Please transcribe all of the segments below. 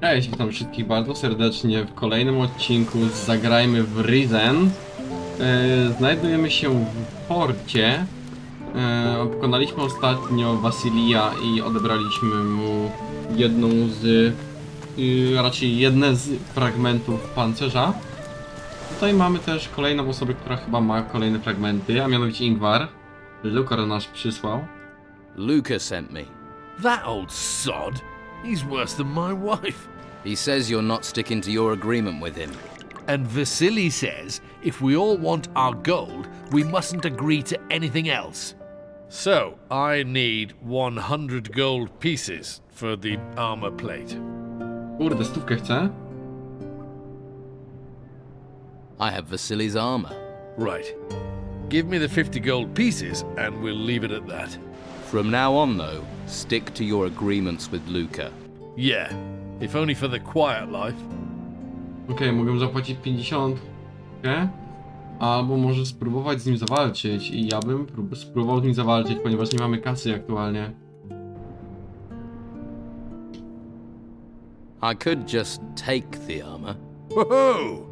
Cześć, witam wszystkich bardzo serdecznie w kolejnym odcinku z Zagrajmy w Risen. Znajdujemy się w porcie. Pokonaliśmy ostatnio Wasilija i odebraliśmy mu jedną z, raczej jedne z fragmentów pancerza. Tutaj mamy też kolejną osobę, która chyba ma kolejne fragmenty, a mianowicie Ingvar. Lukar nasz przysłał. Luca sent me. That old sod? He's worse than my wife. He says you're not sticking to your agreement with him. And Vasily says if we all want our gold, we mustn't agree to anything else. So, I need 100 gold pieces for the armor plate. Kurde, stówkę chcę. I have Vasily's armor. Right. Give me the 50 gold pieces and we'll leave it at that. From now on, though, stick to your agreements with Luca. Yeah, if only for the quiet life. Okej, mogę zapłacić 50, albo może spróbować z nim zawalczyć i ja bym spróbował z nim zawalczyć, ponieważ nie mamy kasy aktualnie. I could just take the armor. Whoa!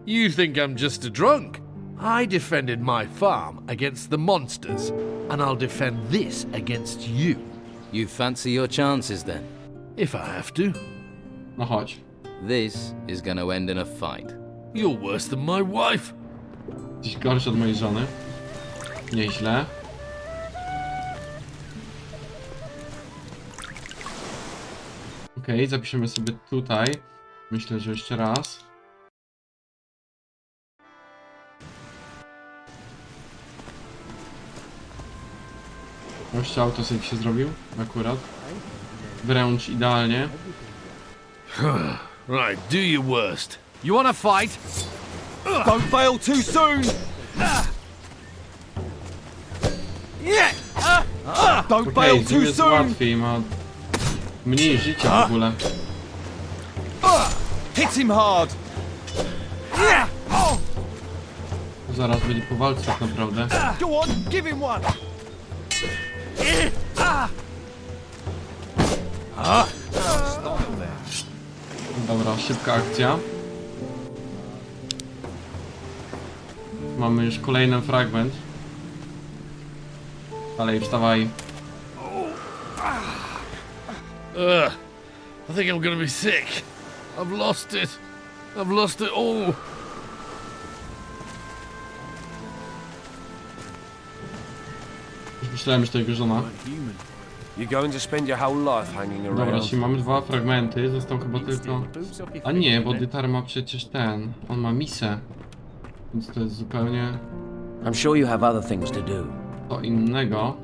You think I'm just a drunk? I defended my farm against the monsters, and I'll defend this against you. You fancy your chances, then? If I have to. No chodź. This is going to end in a fight. You're worse than my wife. Jesteś gorszy od mojej żony. Nieźle. Okej, zapiszemy sobie tutaj. Myślę, że jeszcze raz. Gościu autosave się zrobił, akurat. Wręcz idealnie. Right, do your worst. You wanna fight? Don't fail too soon! Don't Okej, fail z nim too jest soon! łatwiej, ma mniej życia w ogóle. Hit him hard! Zaraz będzie po walce tak naprawdę. Go on, give him one! Dobra, szybka akcja. Mamy już kolejny fragment. Dalej, wstawaj. I think I'm gonna be sick. I've lost it. I've lost it all. Już myślałem, że to jego żona. You're going to spend your whole life hanging Dobra, around. czyli mamy dwa fragmenty, został chyba tylko... A nie, bo Dytar ma przecież ten... On ma misę. Więc to jest zupełnie I'm sure you have other things to do. co innego.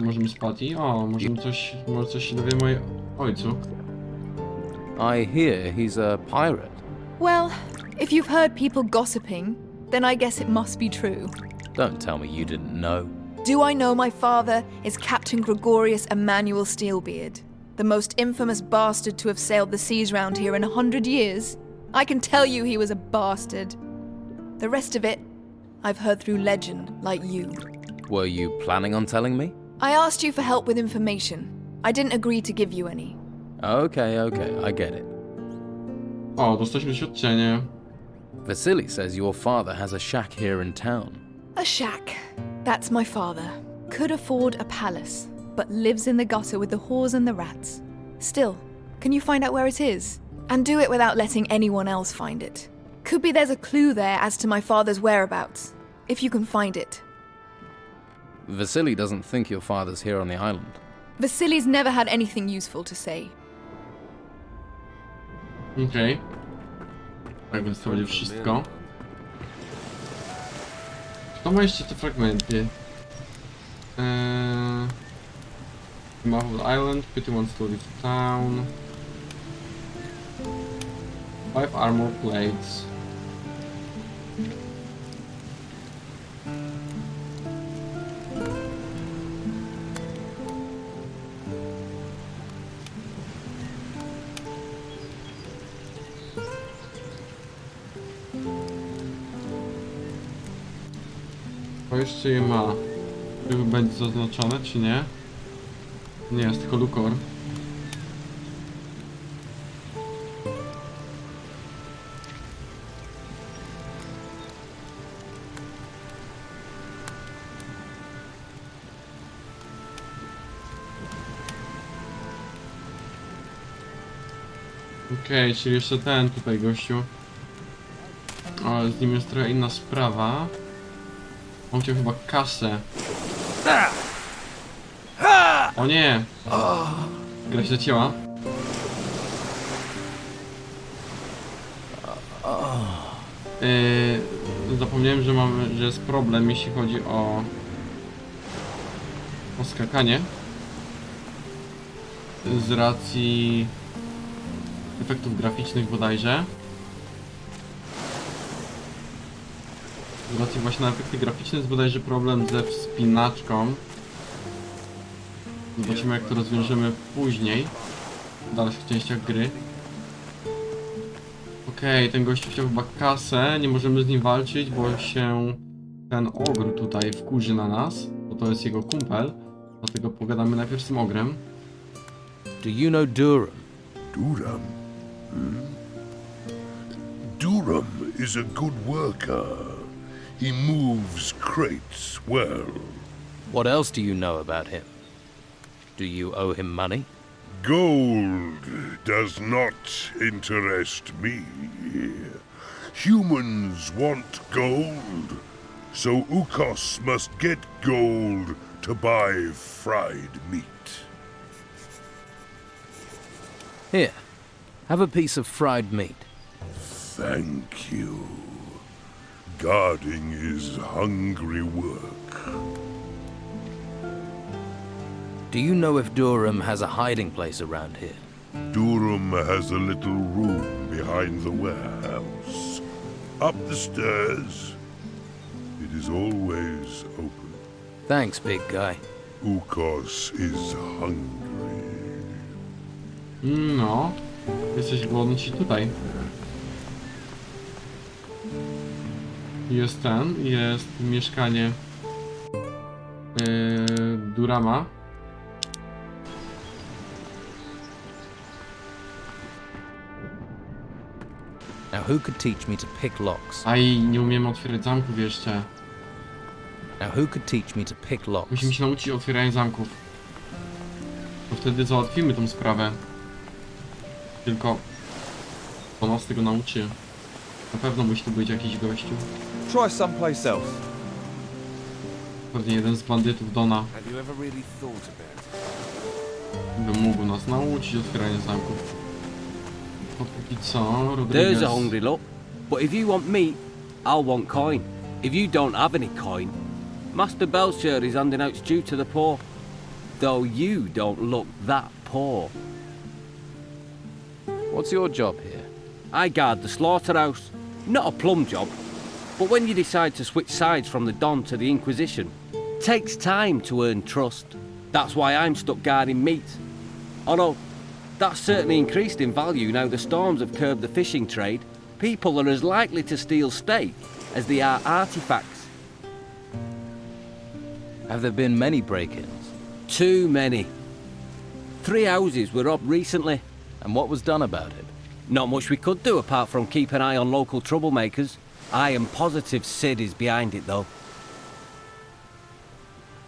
Możemy spać i... O, może coś się dowie mojej ojcu. I hear he's a pirate. Well, if you've heard people gossiping, then I guess it must be true. Don't tell me you didn't know. Do I know my father is Captain Gregorius Emmanuel Steelbeard, the most infamous bastard to have sailed the seas round here in 100 years? I can tell you he was a bastard. The rest of it, I've heard through legend, like you. Were you planning on telling me? I asked you for help with information. I didn't agree to give you any. Okay, I get it. O, dostaliśmy doświadczenie. Vasily says your father has a shack here in town. A shack. That's my father. Could afford a palace, but lives in the gutter with the whores and the rats. Still, can you find out where it is? And do it without letting anyone else find it. Could be there's a clue there as to my father's whereabouts, if you can find it. Vasily doesn't think your father's here on the island. Vasily's never had anything useful to say. Okej. Tak więc to będzie wszystko. Kto ma jeszcze te fragmenty? Map of the island, Pity wants to leave town. 5 armor plates. To jeszcze je ma. Czy będzie zaznaczone, czy nie? Nie jest tylko lukor. Okej, czyli jeszcze ten tutaj gościu. Ale z nim jest trochę inna sprawa. On chciał chyba kasę. O nie! Gra się zacięła. Zapomniałem, że jest problem, jeśli chodzi o skakanie. Z racji efektów graficznych bodajże. Z racji właśnie na efekty graficzne jest bodajże problem ze wspinaczką. Zobaczymy, jak to rozwiążemy później w dalszych częściach gry. Okej, ten gościu chciał chyba kasę, nie możemy z nim walczyć, bo się ten ogr tutaj wkurzy na nas, bo to jest jego kumpel. Dlatego pogadamy najpierw z tym ogrem. Do you know Durham? Durham? Durham is a good worker. He moves crates well. What else do you know about him? Do you owe him money? Gold does not interest me. Humans want gold, so Ukos must get gold to buy fried meat. Here, have a piece of fried meat. Thank you. Guarding is hungry work. Do you know if Durham has a hiding place around here? Durham has a little room behind the warehouse. Up the stairs. It is always open. Thanks, big guy. Ukos is hungry. No, jesteś głodny ci tutaj. Jest mieszkanie Durama. Now who could teach me to pick locks? Aj, nie umiemy otwierać zamków jeszcze. Now who could teach me to pick locks? Musimy się nauczyć otwierania zamków. To wtedy załatwimy tą sprawę. Tylko to nas tego nauczy. Na pewno musi tu być jakiś gościu. Try someplace else. Pewnie jeden z bandytów Dona Have you ever really thought about it? by mógł nas nauczyć otwierania zamków. To póki co, There's Rodriguez... a hungry look. But if you want meat, I'll want coin. If you don't have any coin, Master Belcher is handing out stew to the poor. Though you don't look that poor. What's your job here? I guard the slaughterhouse. Not a plum job. But when you decide to switch sides from the Don to the Inquisition, takes time to earn trust. That's why I'm stuck guarding meat. Although, that's certainly increased in value now the storms have curbed the fishing trade. People are as likely to steal steak as they are artifacts. Have there been many break-ins? Too many. 3 houses were robbed recently. And what was done about it? Not much we could do apart from keep an eye on local troublemakers. I am positive Sid is behind it though.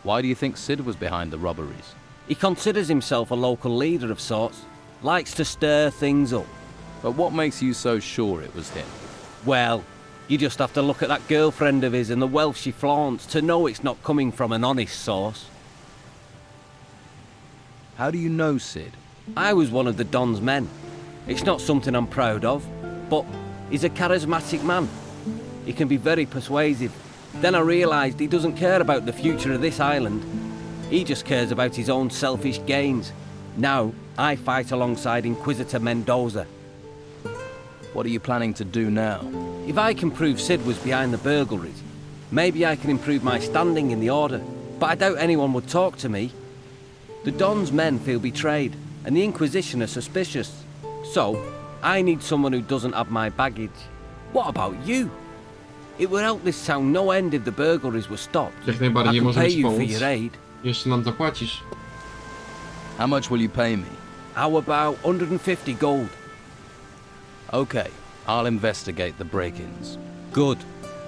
Why do you think Sid was behind the robberies? He considers himself a local leader of sorts. Likes to stir things up. But what makes you so sure it was him? Well, you just have to look at that girlfriend of his and the wealth she flaunts to know it's not coming from an honest source. How do you know Sid? I was one of the Don's men. It's not something I'm proud of, but he's a charismatic man. He can be very persuasive. Then I realised he doesn't care about the future of this island. He just cares about his own selfish gains. Now, I fight alongside Inquisitor Mendoza. What are you planning to do now? If I can prove Sid was behind the burglaries, maybe I can improve my standing in the Order. But I doubt anyone would talk to me. The Don's men feel betrayed, and the Inquisition are suspicious. So, I need someone who doesn't have my baggage. What about you? It would help this town no end if the burglaries were stopped. Jak I najbardziej can możemy pay ci you for pomóc. your aid. Jeszcze nam zapłacisz. How much will you pay me? How about 150 gold? Okay, I'll investigate the break-ins. Good.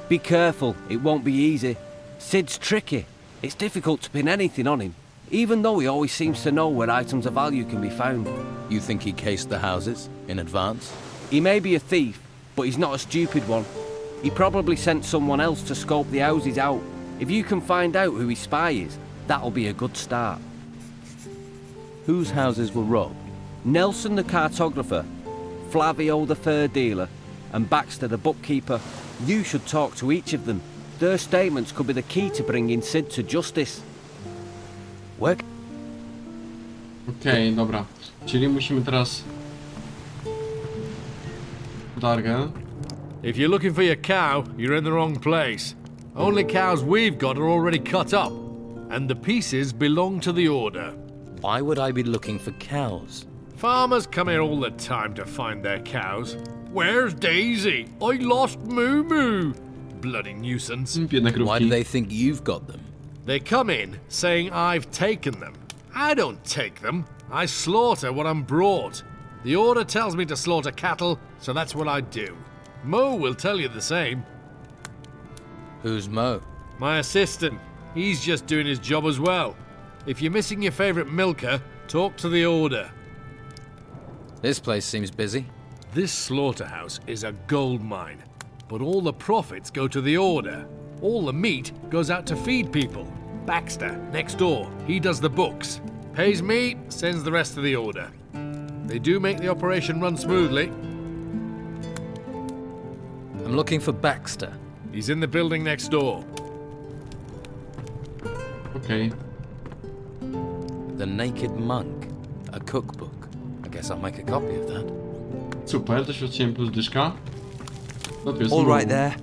Be careful, it won't be easy. Sid's tricky. It's difficult to pin anything on him. even though he always seems to know where items of value can be found. You think he cased the houses in advance? He may be a thief, but he's not a stupid one. He probably sent someone else to scope the houses out. If you can find out who his spy is, that'll be a good start. Whose houses were robbed? Nelson the cartographer, Flavio the fur dealer, and Baxter the bookkeeper. You should talk to each of them. Their statements could be the key to bringing Sid to justice. Work. Okej, dobra. Czyli musimy teraz... Dargę. If you're looking for your cow, you're in the wrong place. Only cows we've got are already cut up, and the pieces belong to the Order. Why would I be looking for cows? Farmers come here all the time to find their cows. Where's Daisy? I lost Moo Moo. Bloody nuisance. Biedne krówki. Why do they think you've got them? They come in saying I've taken them. I don't take them. I slaughter what I'm brought. The Order tells me to slaughter cattle, so that's what I do. Mo will tell you the same. Who's Mo? My assistant. He's just doing his job as well. If you're missing your favorite milker, talk to the Order. This place seems busy. This slaughterhouse is a gold mine, but all the profits go to the Order. All the meat goes out to feed people. Baxter, next door, he does the books. Pays me, sends the rest to the Order. They do make the operation run smoothly. I'm looking for Baxter. He's in the building next door. Okej. The Naked Monk. A cookbook. I guess I'll make a copy of that. Super, doświadczyłem plus dyszka. Dopiero All znowu. right there.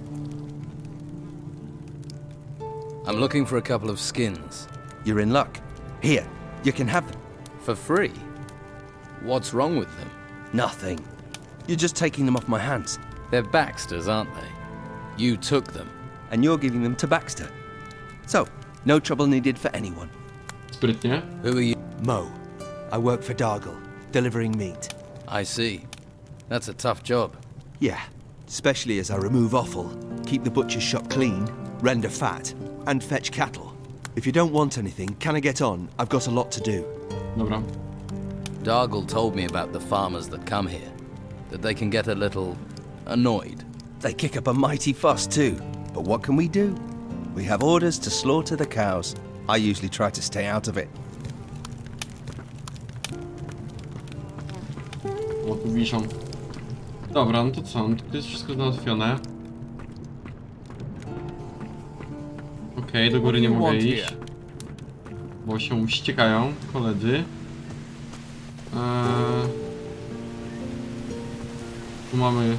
I'm looking for a couple of skins. You're in luck. Here, you can have them. For free? What's wrong with them? Nothing. You're just taking them off my hands, They're Baxter's, aren't they? You took them. and you're giving them to Baxter. So, no trouble needed for anyone. Sprytnie. Who are you? Mo, I work for Dargle, delivering meat. I see. That's a tough job. Yeah, especially as I remove offal, keep the butcher's shop clean, render fat, and fetch cattle. If you don't want anything, can I get on? I've got a lot to do. Dobra. Dargle told me about the farmers that come here. That they can get a little annoyed. They kick up a mighty fuss too, but what can we do? We have orders to slaughter the cows. I usually try to stay out of it. O, tu wiszą. Dobra, no to co? No to jest wszystko załatwione. Okej, do góry nie mogę iść. Bo się ściekają koledzy. Tu mamy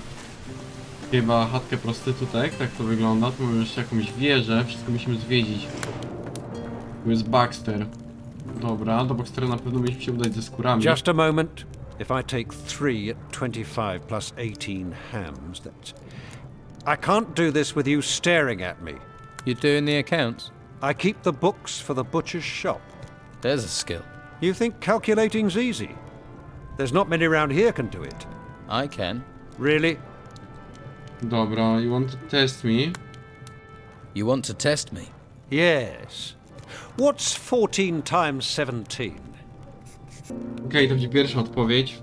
chyba chatkę prostytutek, tak to wygląda. Tu mamy jeszcze jakąś wieżę, wszystko musimy zwiedzić. Tu jest Baxter. Dobra, do Baxtera na pewno musimy się udać ze skórami. Just a moment. If I take 3 at 25 plus 18 hams, that's... I can't do this with you staring at me. You're doing the accounts? I keep the books for the butcher's shop. There's a skill. You think calculating's easy? There's not many around here can do it. I can. Really? Dobra, you want to test me? You want to test me? Yes. What's 14 times 17? Okej, to będzie pierwsza odpowiedź.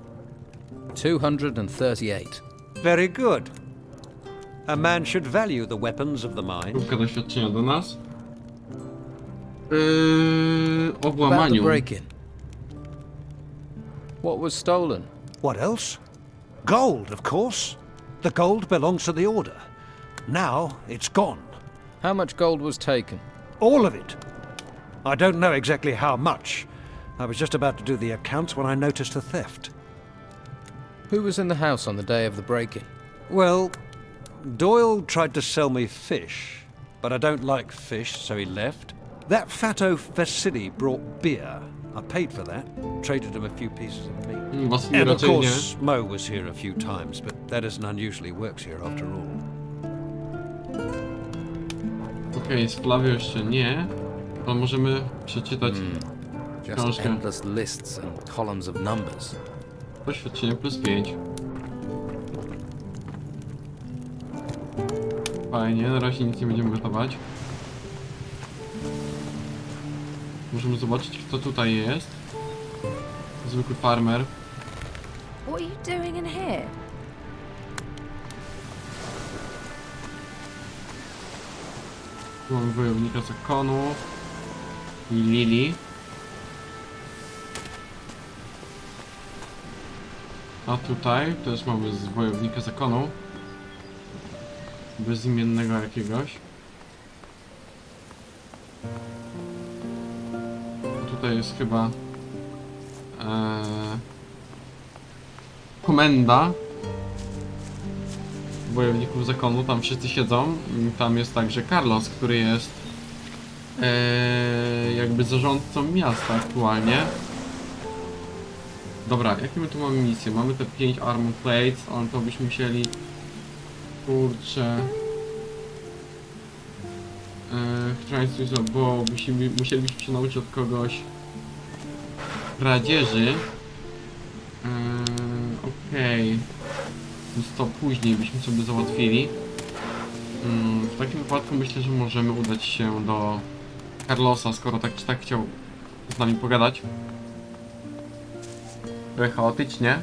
238. Very good. A man should value the weapons of the mine. Próbka doświadczenia do nas. O About the włamaniu. break-in. What was stolen? What else? Gold, of course. The gold belongs to the Order. Now it's gone. How much gold was taken? All of it. I don't know exactly how much. I was just about to do the accounts when I noticed the theft. Who was in the house on the day of the break-in? Well, Doyle tried to sell me fish, but I don't like fish, so he left. That fatto Vasily brought beer. I paid for that, traded him a few pieces of meat. Wasili And of raczej nie. course, Mo was here a few times, but that isn't unusually works here after all. Okej, z Flavio jeszcze nie. To możemy przeczytać Just książkę. endless lists and columns of numbers. Doświadczenie plus 5. Fajnie, na razie nic nie będziemy gotować. Możemy zobaczyć, kto tutaj jest. Zwykły farmer. What are you doing in here? Tu mamy wojownika zakonu i Lili. A tutaj też mamy z wojownika zakonu. Bezimiennego jakiegoś. A tutaj jest chyba komenda wojowników zakonu, tam wszyscy siedzą. Tam jest także Carlos, który jest jakby zarządcą miasta aktualnie. Dobra, jakie my tu mamy misje? Mamy te 5 armor plates, ale to byśmy musieli... Kurczę... bo musielibyśmy się nauczyć od kogoś kradzieży. Okej. Więc to później byśmy sobie załatwili. W takim wypadku myślę, że możemy udać się do Carlosa, skoro tak czy tak chciał z nami pogadać. Trochę chaotycznie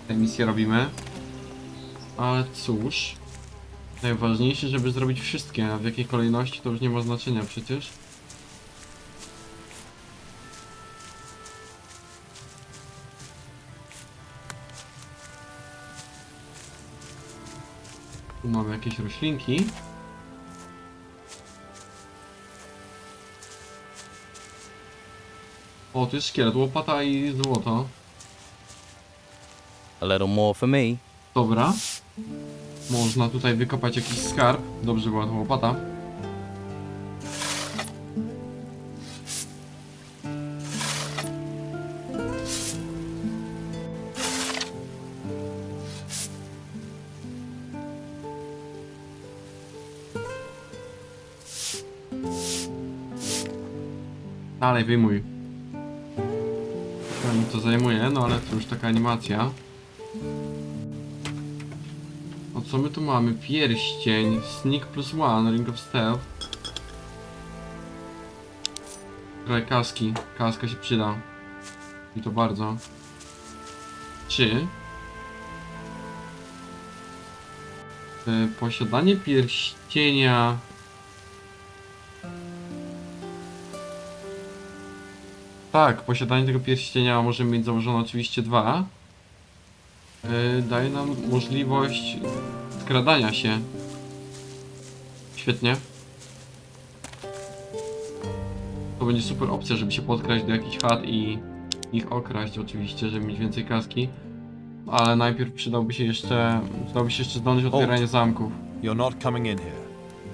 te misje robimy. Ale cóż. Najważniejsze, żeby zrobić wszystkie, a w jakiej kolejności to już nie ma znaczenia przecież. Tu mamy jakieś roślinki. O, tu jest szkielet, łopata i złoto. A little more for me. Dobra. Można tutaj wykopać jakiś skarb. Dobrze była to łopata. Dalej, wyjmuj. Wiem, co zajmuje, no ale to już taka animacja. O co my tu mamy? Pierścień, sneak +1, ring of stealth. Trochę kaski, kaska się przyda. I to bardzo. 3. Posiadanie pierścienia. Tak, posiadanie tego pierścienia możemy mieć założone oczywiście 2. Daje nam możliwość skradania się. Świetnie. To będzie super opcja, żeby się podkraść do jakichś chat i ich okraść oczywiście, żeby mieć więcej kaski. Ale najpierw przydałby się jeszcze zdolność otwierania zamków. You're not coming in here.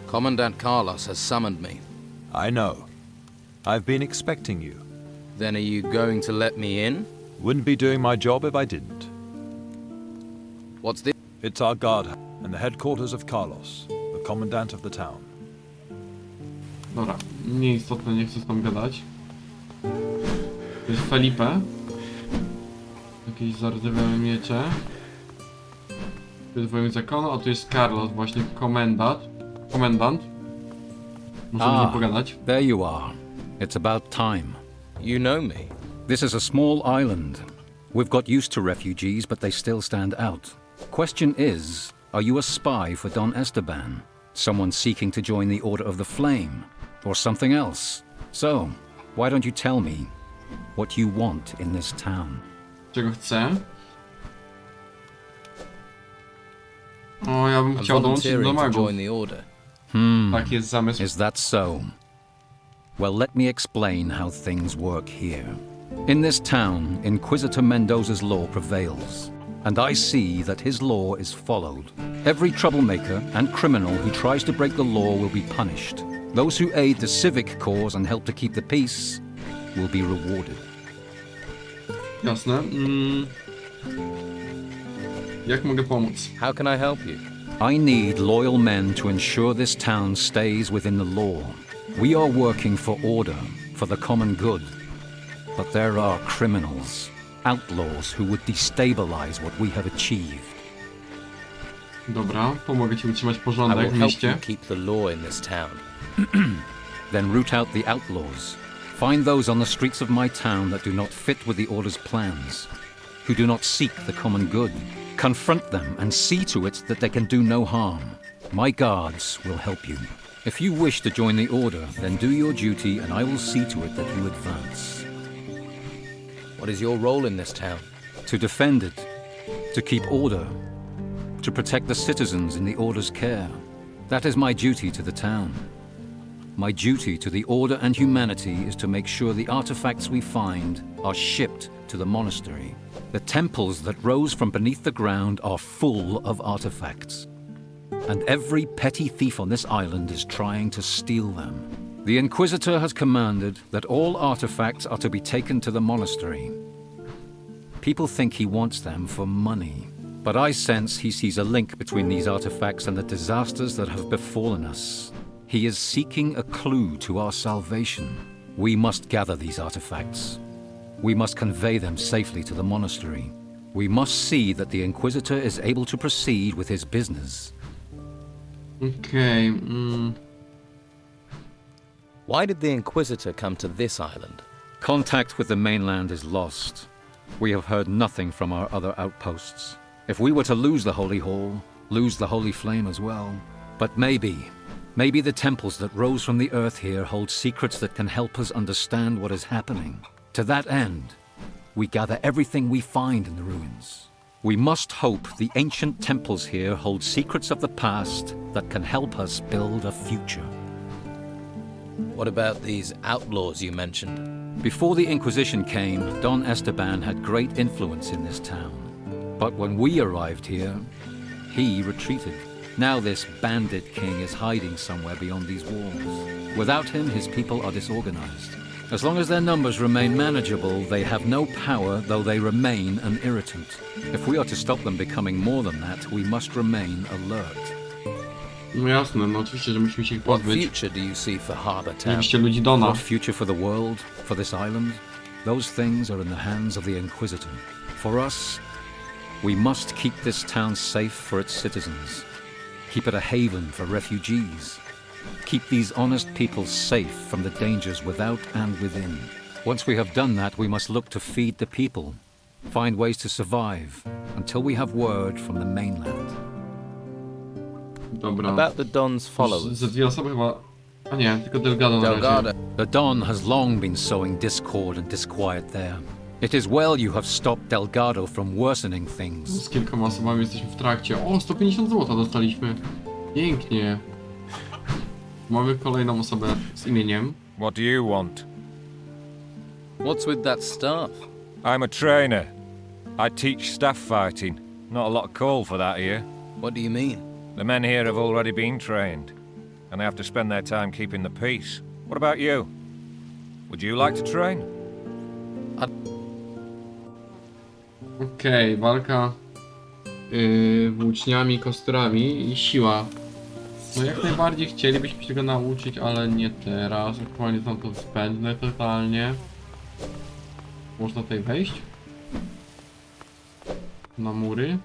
Commandant Carlos has summoned me. I know. I've been expecting you. Then are you going to let me in? Wouldn't be doing my job if I didn't. What's this? It's our guard and the headquarters of Carlos, the commandant of the town. Dobra, nieistotne, nie chcę z tą gadać. To jest Felipe. Jakieś zardzewiałe miecze. Tu jest wojownik zakonu, a tu jest Carlos, właśnie komendant. Możemy z nim pogadać. There you are. It's about time. You know me. This is a small island. We've got used to refugees, but they still stand out. Question is, are you a spy for Don Esteban? Someone seeking to join the Order of the Flame? Or something else? So, why don't you tell me what you want in this town? Czego chcę? O, ja bym I'm chciał dołączyć do volunteering to magów. join the Order. Tak jest zamysł. Is that so? Well, let me explain how things work here. In this town, Inquisitor Mendoza's law prevails, and I see that his law is followed. Every troublemaker and criminal who tries to break the law will be punished. Those who aid the civic cause and help to keep the peace will be rewarded. Jasne. Jak mogę pomóc? How can I help you? I need loyal men to ensure this town stays within the law. We are working for order, for the common good. But there are criminals, outlaws who would destabilize what we have achieved. Dobra, pomogę ci utrzymać I porządek will w help you mieście. keep the law in this town. Then root out the outlaws, Find those on the streets of my town that do not fit with the Order's plans, who do not seek the common good. Confront them and see to it that they can do no harm. My guards will help you. If you wish to join the Order, then do your duty and I will see to it that you advance. What is your role in this town? To defend it, to keep order, to protect the citizens in the Order's care. That is my duty to the town. My duty to the Order and humanity is to make sure the artifacts we find are shipped to the monastery. The temples that rose from beneath the ground are full of artifacts. And every petty thief on this island is trying to steal them. The Inquisitor has commanded that all artifacts are to be taken to the monastery. People think he wants them for money. But I sense he sees a link between these artifacts and the disasters that have befallen us. He is seeking a clue to our salvation. We must gather these artifacts. We must convey them safely to the monastery. We must see that the Inquisitor is able to proceed with his business. Okej. Why did the Inquisitor come to this island? Contact with the mainland is lost. We have heard nothing from our other outposts. If we were to lose the Holy Hall, lose the Holy Flame as well. But maybe the temples that rose from the earth here hold secrets that can help us understand what is happening. To that end, we gather everything we find in the ruins. We must hope the ancient temples here hold secrets of the past that can help us build a future. What about these outlaws you mentioned? Before the Inquisition came, Don Esteban had great influence in this town. But when we arrived here, he retreated. Now this bandit king is hiding somewhere beyond these walls. Without him, his people are disorganized. As long as their numbers remain manageable, they have no power, though they remain an irritant. If we are to stop them becoming more than that, we must remain alert. No jasne, no oczywiście, że musimy się ich What pozbyć. future do you see for Harbour Town? Oczywiście ludzi Dona. What future for the world, for this island? Those things are in the hands of the Inquisitor. For us, we must keep this town safe for its citizens. Keep it a haven for refugees. Keep these honest people safe from the dangers without and within. Once we have done that, we must look to feed the people, find ways to survive, until we have word from the mainland. Dobra. About the Don's followers. Ze dwie osoby chyba... A nie, tylko Delgado na razie. Delgado. The Don has long been sowing discord and disquiet there. It is well you have stopped Delgado from worsening things. Z kilkoma osobami jesteśmy w trakcie. O, 150 zł dostaliśmy. Pięknie. Mamy kolejną osobę z imieniem. What do you want? What's with that staff? I'm a trainer. I teach staff fighting. Not a lot of call for that here. What do you mean? The men here have already been trained, and they have to spend their time keeping the peace. What about you? Would you like to train? Okej, walka włóczniami, kostrami i siła. No jak najbardziej chcielibyśmy się tego nauczyć, ale nie teraz. Aktualnie są to zbędne totalnie. Można tutaj wejść? Na mury?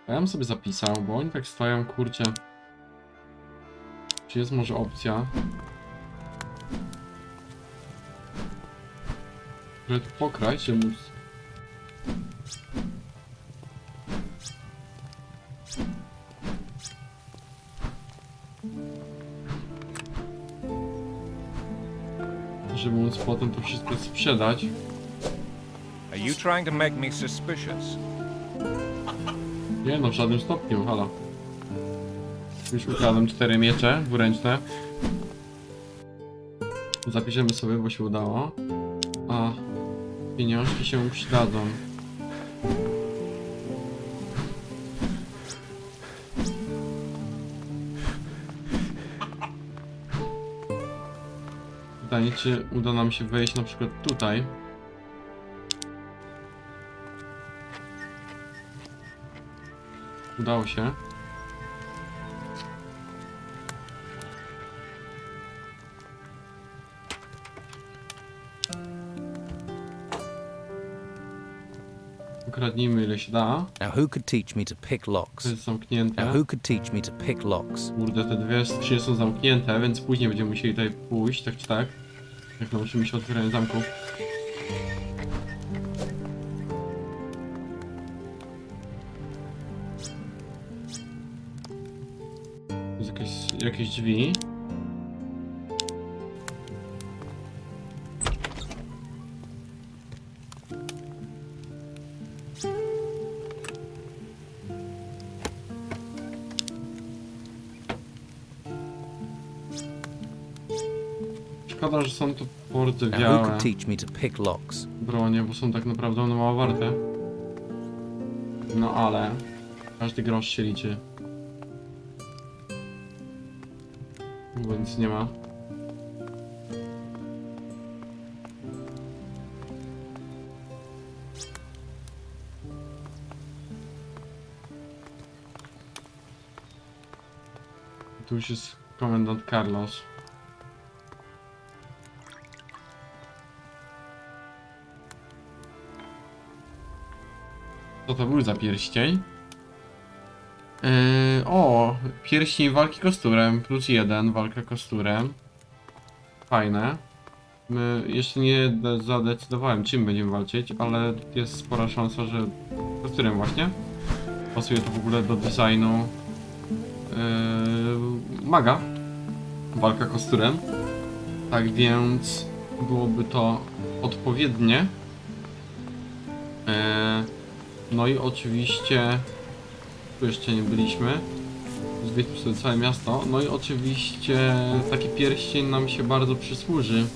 A ja bym sobie zapisał, bo oni tak stoją, kurczę. Czy jest może opcja? Żeby tu pokraść, żeby móc... Żeby móc potem to wszystko sprzedać. Are you trying to make me suspicious? Nie no, w żadnym stopniu, halo. Już ukradłem 4 miecze dwuręczne. Zapiszemy sobie, bo się udało. A pieniążki się przydadzą. Pytanie, czy uda nam się wejść na przykład tutaj. Udało się. Ukradnijmy ile się da. Now who could teach me to pick To locks? jest zamknięte. Now who could teach me to pick locks? Kurde, te dwie skrzynie są zamknięte, więc później będziemy musieli tutaj pójść, tak czy tak. Jak nauczymy się otwierania zamków. Tu jest jakieś drzwi. Szkoda, że są to Now who pordzewiałe could teach me to pick locks? bronie, bo są tak naprawdę one mało warte. No ale każdy grosz się liczy. Bo nic nie ma. Tu już jest komendant Carlos. Co to był za pierścień? O, pierścień walki kosturem, +1, walka kosturem. Fajne. Jeszcze nie zadecydowałem, czym będziemy walczyć, ale jest spora szansa, że kosturem właśnie. Pasuje to w ogóle do designu maga. Walka kosturem. Tak więc byłoby to odpowiednie. No i oczywiście tu jeszcze nie byliśmy. Zwiedźmy sobie całe miasto. No i oczywiście taki pierścień nam się bardzo przysłuży.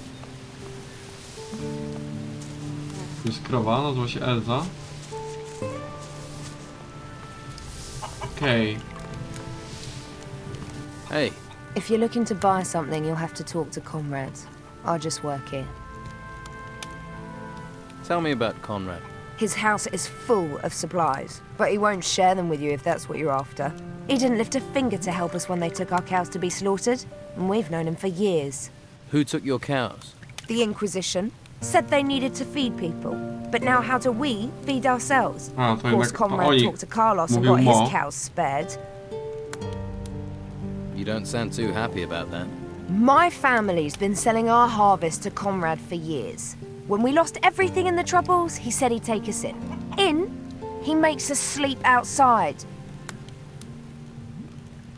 Tu jest krowa, nazywa się Elza. Okej. Hey, If you're looking to buy something, you'll have to talk to comrades. I just work here. tell me about Conrad. His house is full of supplies, but he won't share them with you if that's what you're after. He didn't lift a finger to help us when they took our cows to be slaughtered, and we've known him for years. Who took your cows? The Inquisition said they needed to feed people, but now how do we feed ourselves? A, Of to course, jednak Conrad oni talked to Carlos and mówił got Mo. his cows spared. You don't sound too happy about that. My family's been selling our harvest to Conrad for years. When we lost everything in the Troubles, he said he'd take us in. In? He makes us sleep outside.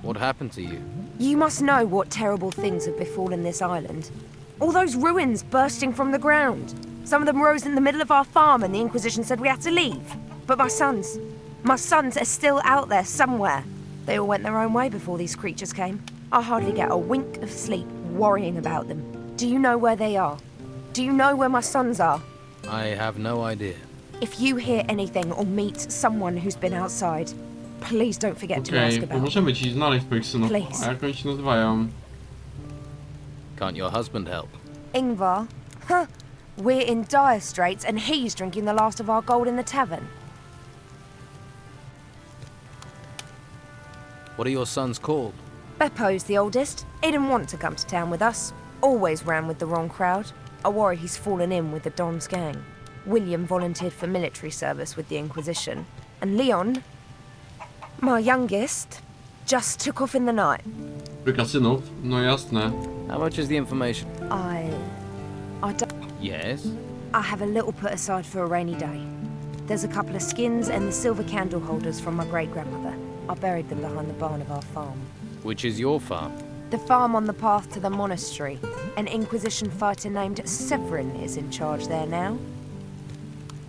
What happened to you? You must know what terrible things have befallen this island. All those ruins bursting from the ground. Some of them rose in the middle of our farm and the Inquisition said we had to leave. But my sons are still out there somewhere. They all went their own way before these creatures came. I hardly get a wink of sleep worrying about them. Do you know where they are? Do you know where my sons are? I have no idea. If you hear anything or meet someone who's been outside, please don't forget to ask Okej, about pomożemy ci znaleźć twoich synów. Please. A jak oni się nazywają? Can't your husband help? Ingvar? Huh. We're in dire straits and he's drinking the last of our gold in the tavern. What are your sons called? Beppo's the oldest. He didn't want to come to town with us. Always ran with the wrong crowd. I worry he's fallen in with the Don's gang. William volunteered for military service with the Inquisition. And Leon, my youngest, just took off in the night. Trójka synów? No jasne. How much is the information? I don't... Yes? I have a little put aside for a rainy day. There's a couple of skins and the silver candle holders from my great-grandmother. I buried them behind the barn of our farm. Which is your farm? The farm on the path to the monastery. An Inquisition fighter named Severin is in charge there now.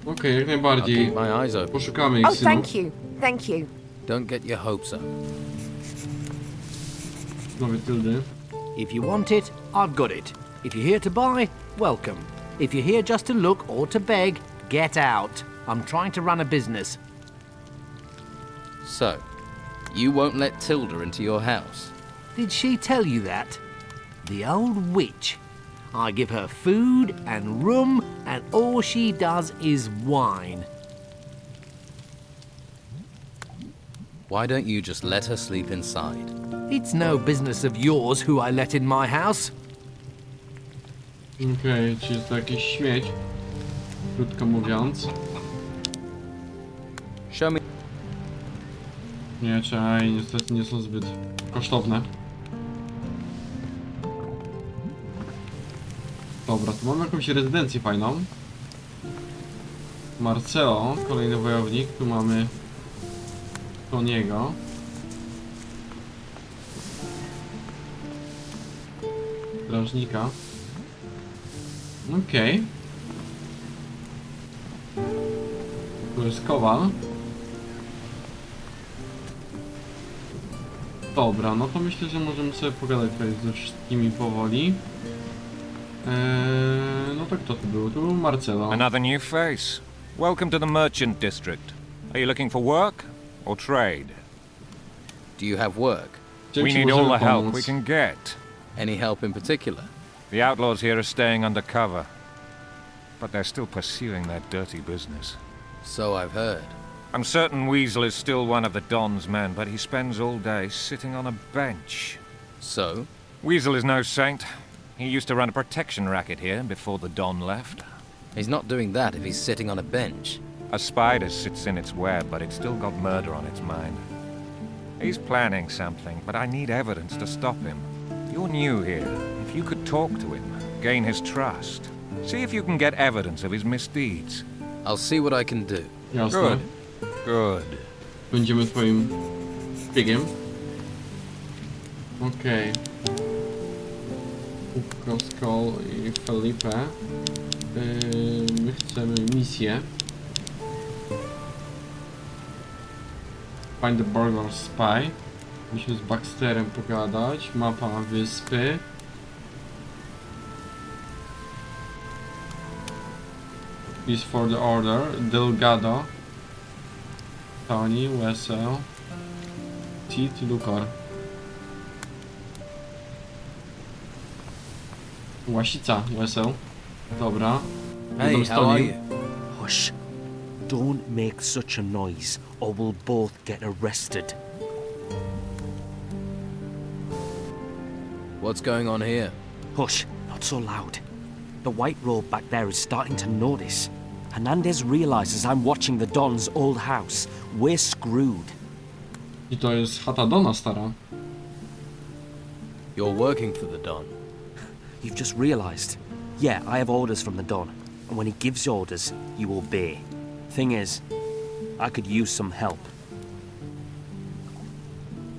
Okej, jak I'll najbardziej. keep my eyes open. Poszukamy ich Oh, synów. thank you. Thank you. Don't get your hopes up. Nowe tyldy. If you want it, I've got it. If you're here to buy, welcome. If you're here just to look or to beg, get out. I'm trying to run a business. So, you won't let Tilda into your house? Did she tell you that? The old witch. I give her food and room, and all she does is whine. Why don't you just let her sleep inside? It's no business of yours who I let in my house. Okej, czy jest to jakiś śmieć? Krótko mówiąc. Miecze niestety nie są zbyt kosztowne. Dobra, tu mamy jakąś rezydencję fajną. Marcelo, kolejny wojownik. Tu mamy Toniego. Strażnika. Okej. Tu jest kowal. Dobra, no to myślę, że możemy sobie pogadać tutaj ze wszystkimi powoli. No to kto tu był? Tu był Marcelo. Another new face. Welcome to the merchant district. Are you looking for work or trade? Do you have work? We need all the help we can get. Any help in particular? The outlaws here are staying undercover, but they're still pursuing their dirty business. So I've heard. I'm certain Weasel is still one of the Don's men, but he spends all day sitting on a bench. So? Weasel is no saint. He used to run a protection racket here before the Don left. He's not doing that if he's sitting on a bench. A spider sits in its web, but it's still got murder on its mind. He's planning something, but I need evidence to stop him. You're new here. If you could talk to him, gain his trust, see if you can get evidence of his misdeeds. I'll see what I can do. Jasne. Good. Good. Będziemy twoim szpiegiem. Okej. Skull i Felipe. My chcemy misję. Find the burglar spy. Musimy z Baxterem pogadać. Mapa wyspy. Is for the order. Delgado. Tony, Wesel. Tit, Lukor. Łasica, Wesel. Dobra. Hey, how are you? Hush. Don't make such a noise, or we'll both get arrested. What's going on here? Hush, not so loud. The white robe back there is starting to notice. Hernandez realizes I'm watching the Don's old house. We're screwed. I to jest chata Dona stara. You're working for the Don. You've just realized. Yeah, I have orders from the Don. And when he gives orders, you obey. Thing is, I could use some help.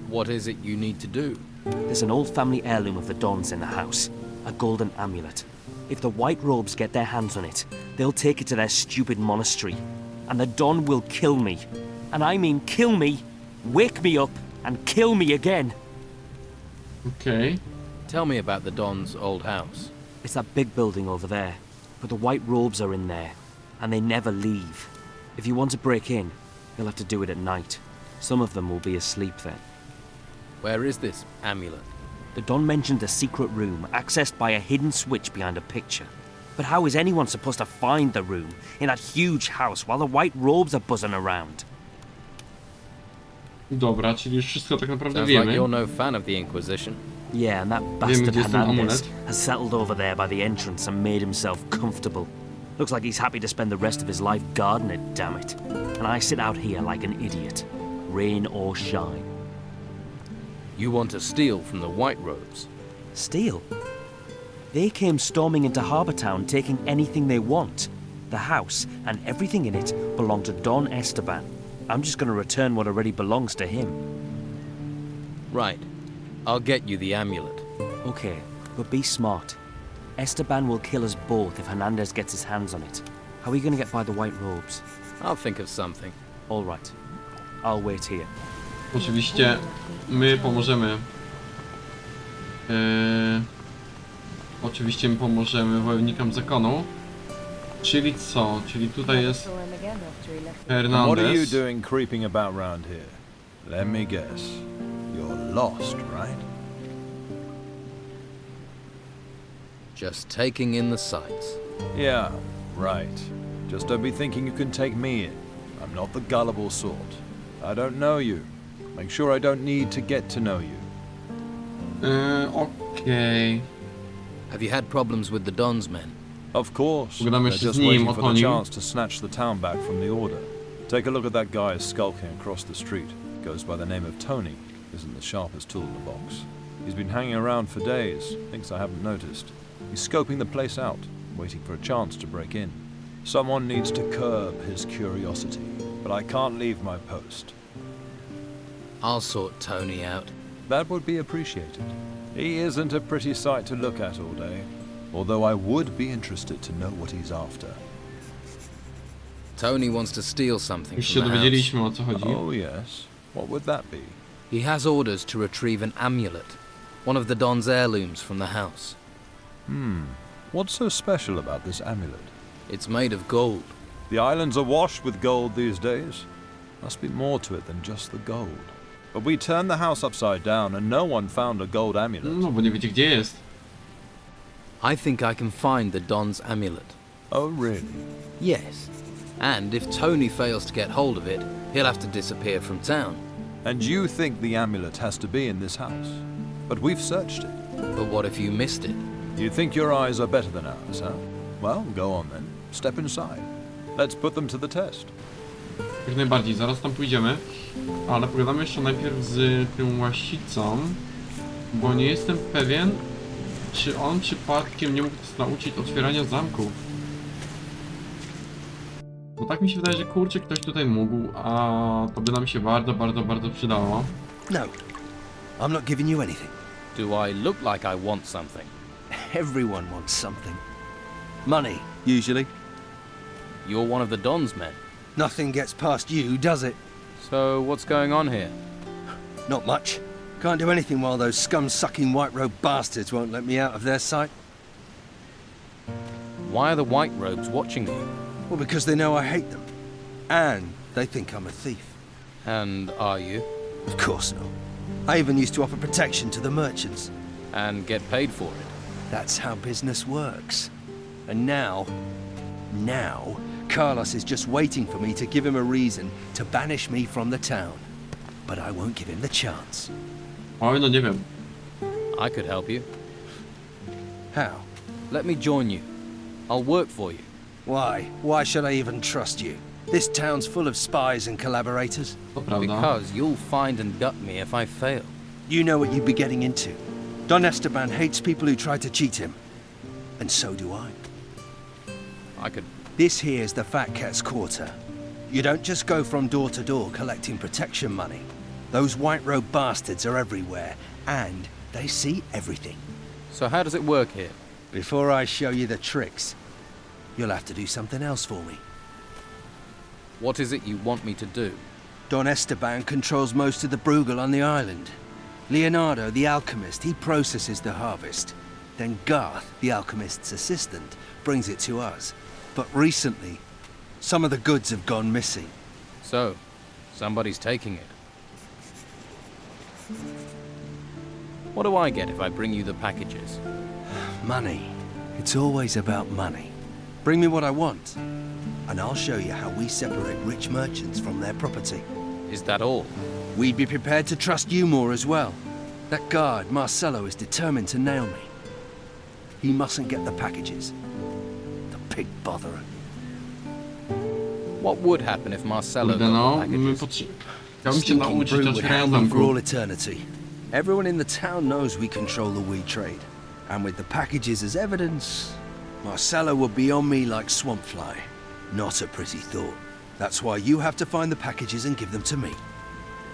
What is it you need to do? There's an old family heirloom of the Don's in the house. A golden amulet. If the white robes get their hands on it, they'll take it to their stupid monastery. And the Don will kill me. And I mean kill me, wake me up, and kill me again. Okay. Tell me about the Don's old house. It's that big building over there. But the white robes are in there. And they never leave. If you want to break in, you'll have to do it at night. Some of them will be asleep then. Where is this amulet? The Don mentioned a secret room accessed by a hidden switch behind a picture. But how is anyone supposed to find the room in that huge house while the white robes are buzzing around? Dobra, czyli już wszystko tak naprawdę Sounds wiemy. like you're no fan of the Inquisition. Yeah, and that Wiemy, bastard gdzie jest ten Hernandez amulet. has settled over there by the entrance and made himself comfortable. Looks like he's happy to spend the rest of his life guarding it, damn it. And I sit out here like an idiot, rain or shine. You want to steal from the White Robes? Steal? They came storming into Harbour Town taking anything they want. The house and everything in it belong to Don Esteban. I'm just going to return what already belongs to him. Right. I'll get you the amulet. Okay, but be smart. Esteban will kill us both if Hernandez gets his hands on it. How are you going to get by the white robes? I'll think of something. All right. I'll wait here. Oczywiście my pomożemy. Oczywiście my pomożemy wojownikom zakonu. Czyli co? Czyli tutaj jest Hernandez. What are you doing creeping about round here? Let me guess. You're lost, right? Just taking in the sights. Yeah, right. Just don't be thinking you can take me in. I'm not the gullible sort. I don't know you. Make sure I don't need to get to know you. Okay. Have you had problems with the Don's men? Of course. Pogadamy They're jeszcze just z nim waiting o for the koniu. chance to snatch the town back from the Order. Take a look at that guy skulking across the street. goes by the name of Tony, isn't the sharpest tool in the box. He's been hanging around for days, thinks I haven't noticed. He's scoping the place out, waiting for a chance to break in. Someone needs to curb his curiosity, but I can't leave my post. I'll sort Tony out. That would be appreciated. He isn't a pretty sight to look at all day, although I would be interested to know what he's after. Tony wants to steal something Już from się the house. dowiedzieliśmy, o co chodzi. Oh yes. What would that be? He has orders to retrieve an amulet, one of the Don's heirlooms from the house. What's so special about this amulet? It's made of gold. The island's awash with gold these days. Must be more to it than just the gold. But we turned the house upside down and no one found a gold amulet. No, bo nie wiecie gdzie jest. I think I can find the Don's amulet. Oh really? Yes. And if Tony fails to get hold of it, he'll have to disappear from town. And you think the amulet has to be in this house? But we've searched it. But what if you missed it? You think your eyes are better than ours, huh? Well, go on then. Step inside. Let's put them to the test. Jak najbardziej, zaraz tam pójdziemy. Ale pogadamy jeszcze najpierw z tą łasicą. Bo nie jestem pewien, czy on przypadkiem nie mógł nas nauczyć otwierania zamków. Bo tak mi się wydaje, że kurczę ktoś tutaj mógł, a to by nam się bardzo, bardzo, bardzo przydało. No, I'm not giving you anything. Do I look like I want something? Everyone wants something. Money, usually. You're one of the Don's men. Nothing gets past you, does it? So what's going on here? Not much. Can't do anything while those scum-sucking white-robe bastards won't let me out of their sight. Why are the white robes watching you? Well, because they know I hate them. And they think I'm a thief. And are you? Of course not. I even used to offer protection to the merchants. And get paid for it? That's how business works. And now, Carlos is just waiting for me to give him a reason to banish me from the town. But I won't give him the chance. Oj, no nie wiem. I could help you. How? Let me join you. I'll work for you. Why? Why should I even trust you? This town's full of spies and collaborators. To prawda. Because you'll find and gut me if I fail. You know what you'd be getting into. Don Esteban hates people who try to cheat him. And so do I. I could... This here's the Fat Cat's Quarter. You don't just go from door to door collecting protection money. Those white-robed bastards are everywhere, and they see everything. So how does it work here? Before I show you the tricks, you'll have to do something else for me. What is it you want me to do? Don Esteban controls most of the Bruegel on the island. Leonardo, the alchemist, he processes the harvest. Then Garth, the alchemist's assistant, brings it to us. But recently, some of the goods have gone missing. So, somebody's taking it. What do I get if I bring you the packages? Money. It's always about money. Bring me what I want, and I'll show you how we separate rich merchants from their property. Is that all? We'd be prepared to trust you more as well. That guard, Marcelo, is determined to nail me. He mustn't get the packages. The pig botherer. What would happen if Marcelo Kurde, got no, the my packages? Chciałbym się Stinking nauczyć brew would otwierania hang me for all zamków. eternity. Everyone in the town knows we control the weed trade. And with the packages as evidence, Marcelo would be on me like swampfly. Not a pretty thought. That's why you have to find the packages and give them to me.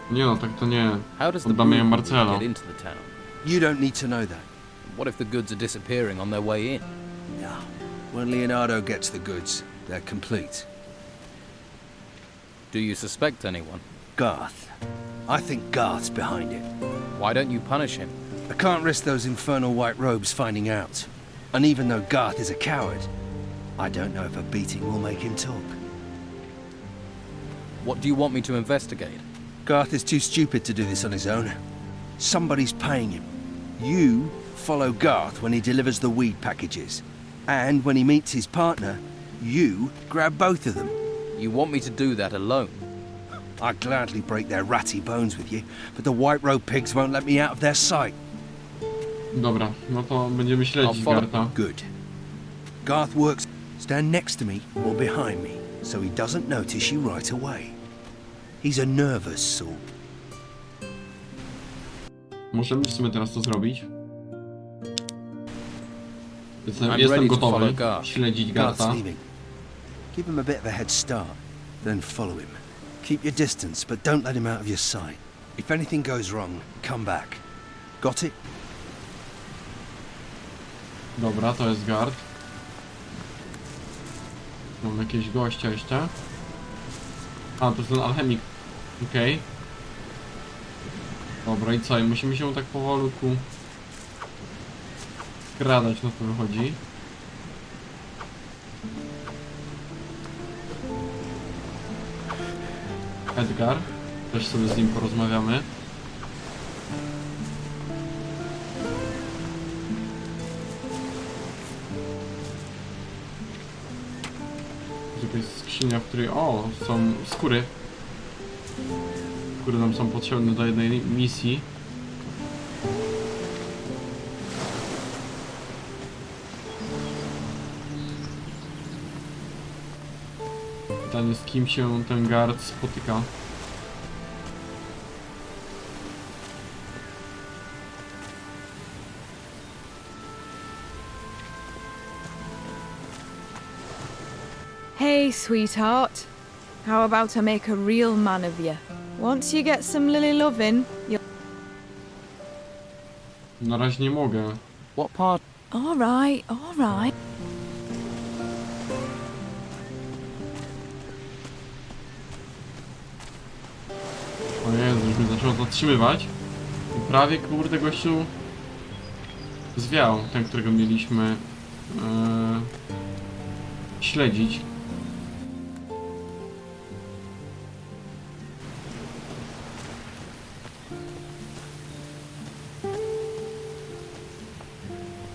Nie no, tak to nie. How does the Oddamy je Bruegel Marcelo. get into the town? You don't need to know that. What if the goods are disappearing on their way in? No. When Leonardo gets the goods, they're complete. Do you suspect anyone? Garth. I think Garth's behind it. Why don't you punish him? I can't risk those infernal white robes finding out. And even though Garth is a coward, I don't know if a beating will make him talk. What do you want me to investigate? Garth is too stupid to do this on his own. Somebody's paying him. You follow Garth when he delivers the weed packages. And when he meets his partner, you grab both of them. You want me to do that alone? I'd gladly break their ratty bones with you, but the white robe pigs won't let me out of their sight. Dobra, no to będziemy śledzić Garta. Good. Garth works. Stand next to me or behind me, so he doesn't notice you right away. He's a nervous sort. Możemy w sumie teraz to zrobić. I'm Jestem ready to gotowy follow Garth. śledzić Garth's Gartha. leaving. Give him a bit of a head start, then follow him. Keep your distance, but don't let him out of your sight. If anything goes wrong, come back. Got it? Dobra, to jest Garth. Mam jakiegoś gościa jeszcze. A, to jest ten alchemik. Okej. Dobra, i co? I musimy się tak powolutku skradać, na to wychodzi. Edgar. Też sobie z nim porozmawiamy. To jest skrzynia, w której... O! Są skóry. Skóry nam są potrzebne do jednej misji. Pytanie, z kim się ten Garth spotyka. Hey, sweetheart. How about I make a real man of you? Once you get some lily loving, you'll... Na razie nie mogę. What part? All right, all right. O Jezu, już mnie zaczęło zatrzymywać. I prawie, kurde, gościu zwiał, ten, którego mieliśmy śledzić.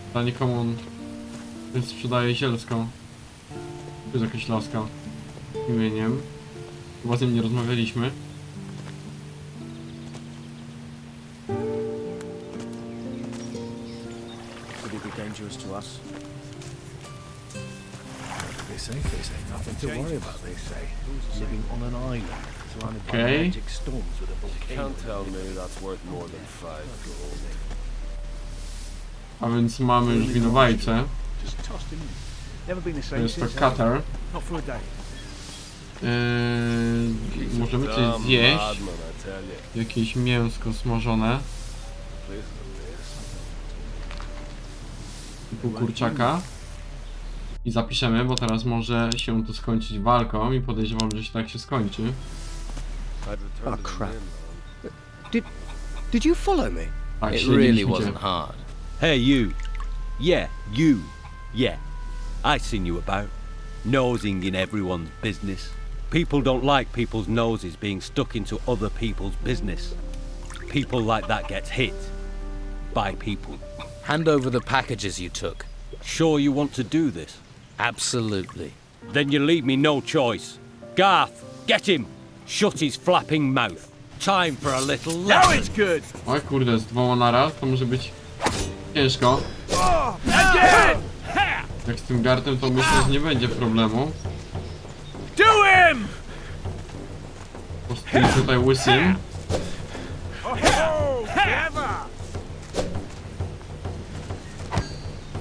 Pytanie, komu on sprzedaje zielską. To jest jakaś laska imieniem. Chyba z nim nie rozmawialiśmy. Could he be dangerous to us? They say nothing to worry about, they say. Living on an island, surrounded by Okay. magic storms with a volcano. Can't tell me that's worth more than 5 gold. A więc mamy już winowajcę. Just tossed him in. Never been the To same jest to since. cutter. Not for a day. Możemy coś zjeść. Jakieś mięsko smażone. Typu kurczaka. I zapiszemy, bo teraz może się to skończyć walką i podejrzewam, że się tak się skończy. Oh crap. Did you follow me? Tak, It really śledziliśmy cię. wasn't hard. Hey, you. Yeah, you. Yeah. I seen you about. Nosing in everyone's business. People don't like people's noses being stuck into other people's business. People like that gets hit. By people. Hand over the packages you took. Sure you want to do this? Absolutely. Then you leave me no choice. Garth, get him! Shut his flapping mouth. Time for a little Now lesson. it's good! Oj kurde, z dwoma naraz to może być ciężko. Again! Jak z tym Garthem to myślę, że nie będzie problemu. Do him! Po prostu tutaj łysym.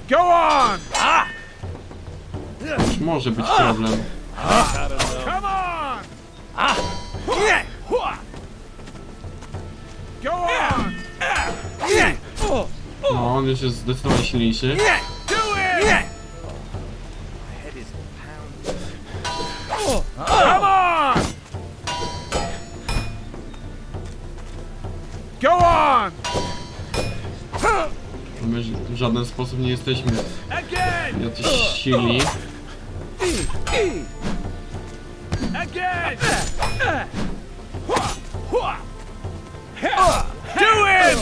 Go on! Już może być problem. Come on! Go on! No, on już jest zdecydowanie silniejszy. Do it! Come on! Go on! My w żaden sposób nie jesteśmy Again! jacyś silni. Again! Do him!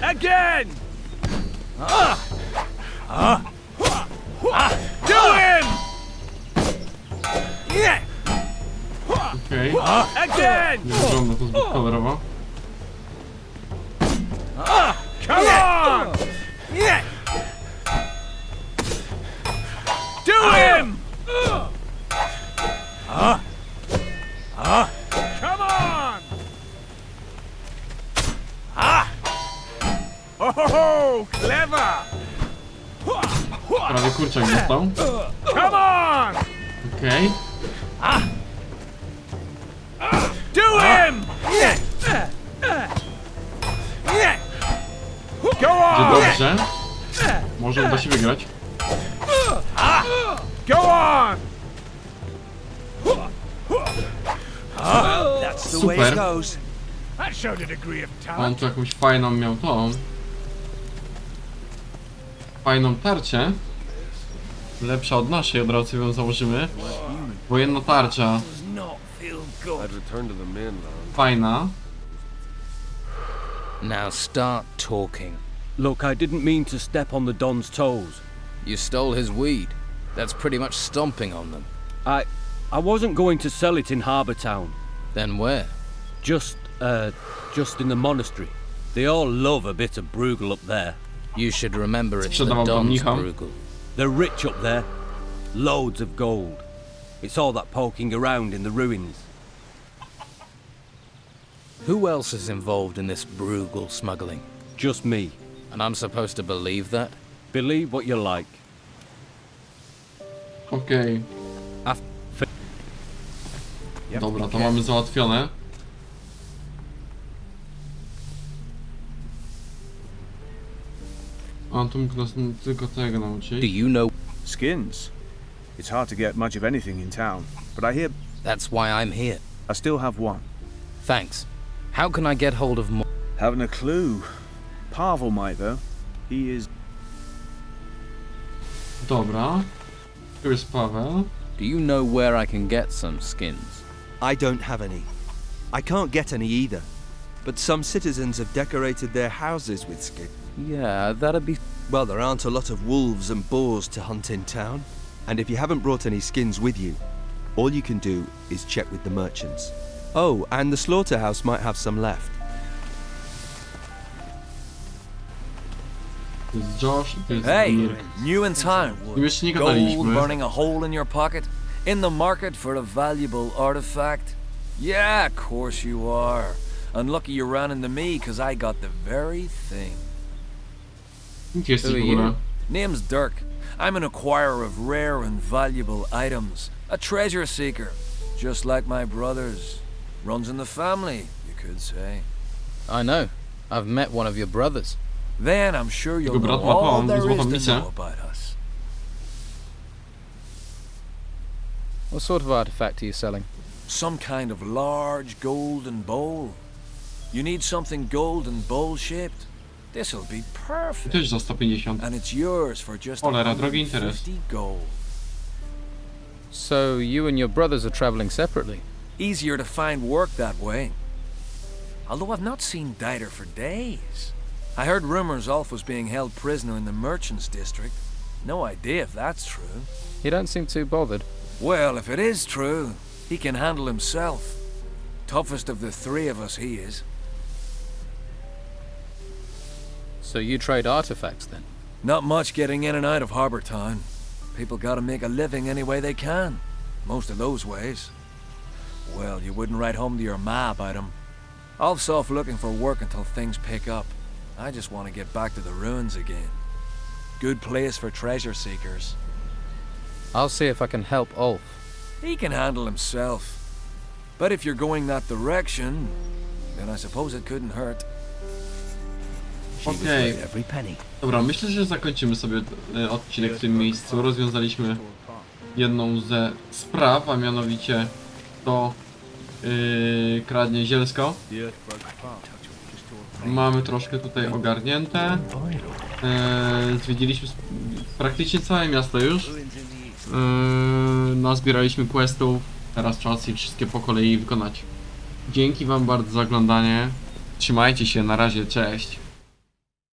Again! Do him! Okej. Again! Nie wygląda to zbyt kolorowo. Come on! Do him! Come on! Prawie kurczak dostał. Okej. Do him! Będzie dobrze. Może uda się wygrać. Go on! That's the way it Super. goes. That showed a degree of On talent. tu jakąś fajną miał tą. Fajną tarczę. Lepsza od naszej, od razu ją założymy. Wojenna tarcza. I'd return to the mainland. Fajna. Now start talking. Look, I didn't mean to step on the Don's toes. You stole his weed. That's pretty much stomping on them. I wasn't going to sell it in Harbour Town. Then where? Just in the monastery. They all love a bit of Bruegel up there. You should remember it's the Sprzedawał Don's pomnicha. Bruegel. They're rich up there. Loads of gold. It's all that poking around in the ruins. Who else is involved in this Bruegel smuggling? Just me. And I'm supposed to believe that? Believe what you like. Okej. Dobra, to mamy załatwione. A tu mógł nas tylko tego nauczyć. Do you know? Skins. It's hard to get much of anything in town, but I hear... That's why I'm here. I still have one. Thanks. How can I get hold of more? Haven't a clue. Pavel might, though. He is... Dobra. Tu jest Paweł. Do you know where I can get some skins? I don't have any. I can't get any either. But some citizens have decorated their houses with skin. Yeah, that'd be... Well, there aren't a lot of wolves and boars to hunt in town. And if you haven't brought any skins with you, all you can do is check with the merchants. Oh, and the slaughterhouse might have some left. To jest Josh, to jest Hey, Dirk. new in town. Tym jeszcze nie Gold gadaliśmy. burning a hole in your pocket? In the market for a valuable artifact? Yeah, of course you are. Unlucky you ran into me, cause I got the very thing. Gdzie jesteś w ogóle? Name's Dirk. I'm an acquirer of rare and valuable items. A treasure seeker. Just like my brothers. Runs in the family, you could say. I know. I've met one of your brothers. Then I'm sure you'll Jego know brat ma all tą there złotą is to misę. know about us. What sort of artifact are you selling? Some kind of large golden bowl. You need something golden bowl-shaped? This'll be perfect. Też za 150. And it's yours for just Cholera, drogi interes. 150 gold. So you and your brothers are traveling separately? Easier to find work that way. Although I've not seen Dieter for days. I heard rumors Ulf was being held prisoner in the merchants district. No idea if that's true. You don't seem too bothered. Well, if it is true, he can handle himself. Toughest of the three of us he is. So you trade artifacts then? Not much getting in and out of Harbour Town. People gotta make a living any way they can. Most of those ways. Well, you wouldn't write home to your ma about them. Ulf's off looking for work until things pick up. I just want to get back to the ruins again. Good place for treasure seekers. I'll see if I can help Ulf. He can handle himself. But if you're going that direction, then I suppose it couldn't hurt. Okej. Dobra, myślę, że zakończymy sobie odcinek w tym miejscu. Rozwiązaliśmy jedną ze spraw, a mianowicie to kradnie zielsko. Mamy troszkę tutaj ogarnięte. Zwiedziliśmy praktycznie całe miasto już. Nazbieraliśmy questów. Teraz czas je wszystkie po kolei wykonać. Dzięki wam bardzo za oglądanie. Trzymajcie się, na razie, cześć.